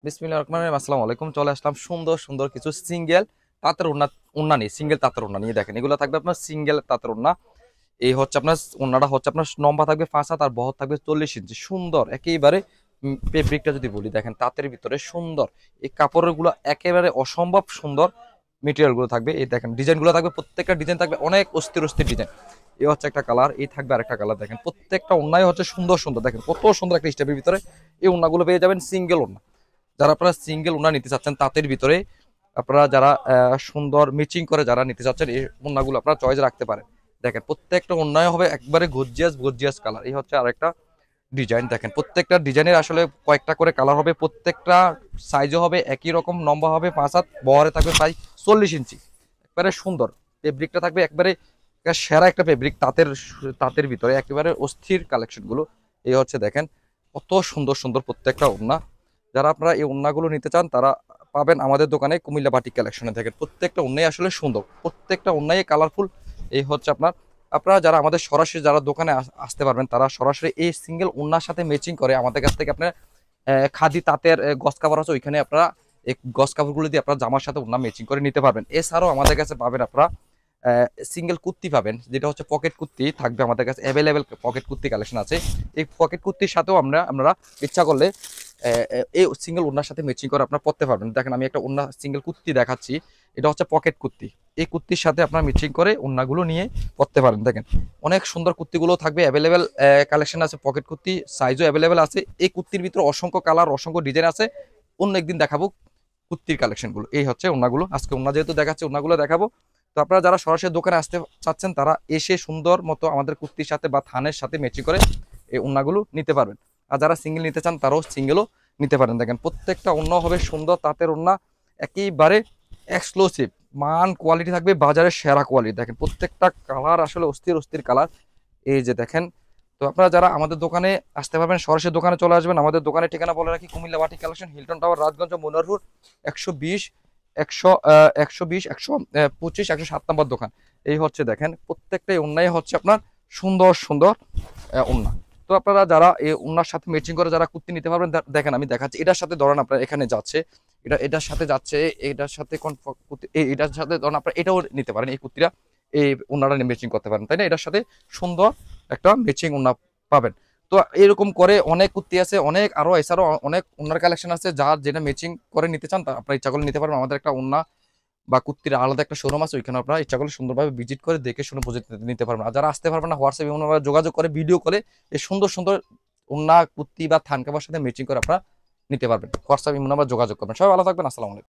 বিসমিল্লাহির রহমানির রহিম। আসসালামু আলাইকুম। চলে আসলাম সুন্দর সুন্দর কিছু সিঙ্গেল তাঁতের ওড়না ওড়না নিয়ে, সিঙ্গেল তাঁতের ওড়না নিয়ে। দেখেন এগুলো থাকবে আপনার সিঙ্গেল তাঁতের ওড়না। এই হচ্ছে আপনার ওড়নাটা হচ্ছে আপনার লম্বা থাকবে 5 হাত আর বহর থাকবে 40 ইঞ্চি। সুন্দর একেবারে ফেব্রিকটা যদি বলি, দেখেন তাঁতের ভিতরে সুন্দর এই কাপড়ের গুলো একেবারে অসম্ভব সুন্দর মেটেরিয়াল গুলো থাকবে। এই দেখেন ডিজাইন গুলো থাকবে, প্রত্যেকটা ডিজাইন থাকবে অনেক অস্থির অস্থির ডিজাইন। এই হচ্ছে একটা কালার, এই থাকবে আরেকটা কালার। দেখেন প্রত্যেকটা ওড়নাই হচ্ছে সুন্দর সুন্দর, দেখেন কত সুন্দর একটা স্টেপের ভিতরে এই ওড়নাগুলো পেয়ে যাবেন সিঙ্গেল ওড়না। যারা আপনারা সিঙ্গেল ওনা নিতে চাচ্ছেন তাঁতের ভিতরে, আপনারা যারা সুন্দর ম্যাচিং করে যারা নিতে চাচ্ছেন এই ওন্নাগুলো আপনারা চয়েস রাখতে পারেন। দেখেন প্রত্যেকটা ওন্নায় হবে একবারে গর্জিয়াস গর্জিয়াস কালার। এই হচ্ছে আরেকটা ডিজাইন। দেখেন প্রত্যেকটা ডিজাইনের আসলে কয়েকটা করে কালার হবে, প্রত্যেকটা সাইজও হবে একই রকম, লম্বা হবে 5 হাত, বহরে থাকবে প্রায় 40 ইঞ্চি। একবারে সুন্দর ফেব্রিকটা থাকবে, একবারে সেরা একটা ফেব্রিক তাঁতের তাঁতের ভিতরে একেবারে অস্থির কালেকশন গুলো। এই হচ্ছে দেখেন কত সুন্দর সুন্দর প্রত্যেকটা ওন্না। যারা আপনারা এই ওড়নাগুলো নিতে চান তারা পাবেন আমাদের দোকানে কুমিল্লা বাটিক কালেকশনে। দেখেন প্রত্যেকটা ওড়নাই আসলে সুন্দর, প্রত্যেকটা ওড়নাই কালারফুল। এই হচ্ছে আপনার, আপনারা যারা আমাদের সরাসরি যারা দোকানে আসতে পারবেন তারা সরাসরি এই সিঙ্গেল ওড়নার সাথে ম্যাচিং করে আমাদের কাছ থেকে আপনার খাদি তাঁতের গস কাপড় আছে, ওইখানে আপনারা এই গস কাপড়গুলো দিয়ে আপনারা জামার সাথে ওড়না ম্যাচিং করে নিতে পারবেন। এছাড়াও আমাদের কাছে পাবেন আপনারা সিঙ্গেল কুর্তি পাবেন, যেটা হচ্ছে পকেট কুর্তি থাকবে আমাদের কাছে অ্যাভেলেবেল। পকেট কুর্তি কালেকশন আছে, এই পকেট কুর্তির সাথেও আপনারা ইচ্ছা করলে এই সিঙ্গেল ওড়নার সাথে ম্যাচিং করে আপনারা পরতে পারবেন। দেখেন আমি একটা ওড়না সিঙ্গেল কুর্তি দেখাচ্ছি, এটা হচ্ছে পকেট কুর্তি। এই কুর্তির সাথে আপনারা ম্যাচিং করে ওড়নাগুলো নিয়ে পরতে পারেন। দেখেন অনেক সুন্দর কুর্তিগুলো থাকবে অ্যাভেলেবেল, কালেকশন আছে। পকেট কুর্তি সাইজও অ্যাভেলেবেল আছে। এই কুর্তির ভিতরে অসংখ্য কালার অসংখ্য ডিজাইন আছে। অন্য একদিন দেখাবো কুর্তির কালেকশনগুলো। এই হচ্ছে ওড়নাগুলো, আজকে ওড়না যেহেতু দেখাচ্ছে ওড়নাগুলো দেখাবো। তো আপনারা যারা সরাসরি দোকানে আসতে চাচ্ছেন তারা এসে সুন্দর মতো আমাদের কুর্তির সাথে বা থানের সাথে ম্যাচিং করে এই ওড়নাগুলো নিতে পারবেন। আর যারা সিঙ্গেল নিতে চান তারাও সিঙ্গেলও নিতে পারেন। দেখেন প্রত্যেকটা ওড়না হবে সুন্দর তাঁতের ওড়না, একেবারে এক্সক্লুসিভ মান কোয়ালিটি থাকবে বাজারের সেরা কোয়ালিটি। দেখেন প্রত্যেকটা কালার আসলে অস্থির অস্থির কালার। এই যে দেখেন, তো আপনারা যারা আমাদের দোকানে আসতে পারবেন সরাসরি দোকানে চলে আসবেন। আমাদের দোকানের ঠিকানা বলে রাখি, Comilla batik collection, Hilton tower, Rajganj, Manoharpur, 120 120 125 107 নম্বর দোকান। এই হচ্ছে দেখেন প্রত্যেকটাই ওড়নাই হচ্ছে আপনার সুন্দর সুন্দর ওড়না। তো আপনারা যারা এই ওড়নার সাথে ম্যাচিং করে যারা কুর্তি নিতে পারবেন, দেখেন আমি দেখাচ্ছি। এটার সাথে ধরেন আপনার এখানে যাচ্ছে, এটার সাথে যাচ্ছে, এটার সাথে এটার সাথে ধরেন আপনার এটাও নিতে পারেন। এই কুর্তিটা এই ওড়নাটা ম্যাচিং করতে পারেন, তাই না? এটার সাথে সুন্দর একটা ম্যাচিং ওড়না পাবেন। তো এরকম করে অনেক কুর্তি আছে, অনেক আরো এছাড়াও অনেক ওড়নার কালেকশন আছে। যার যেটা ম্যাচিং করে নিতে চান তা আপনার ইচ্ছা করলে নিতে পারবেন। আমাদের একটা ওড়না বা কুর্তির আলাদা একটা শোরুম আছে, ওইখানে আপনারা ইচ্ছা করলে সুন্দরভাবে ভিজিট করে দেখে শুনে বুঝে নিতে পারবেন। আর যারা আসতে পারবেন না, হোয়াটসঅ্যাপ বিভিন্নভাবে যোগাযোগ করে ভিডিও কলে এই সুন্দর সুন্দর ওড়না কুর্তি বা থান কাপড়ের সাথে ম্যাচিং করে আপনারা নিতে পারবেন। হোয়াটসঅ্যাপ বিভিন্নভাবে যোগাযোগ করবেন। সবাই ভালো থাকবেন। আসসালামু আলাইকুম।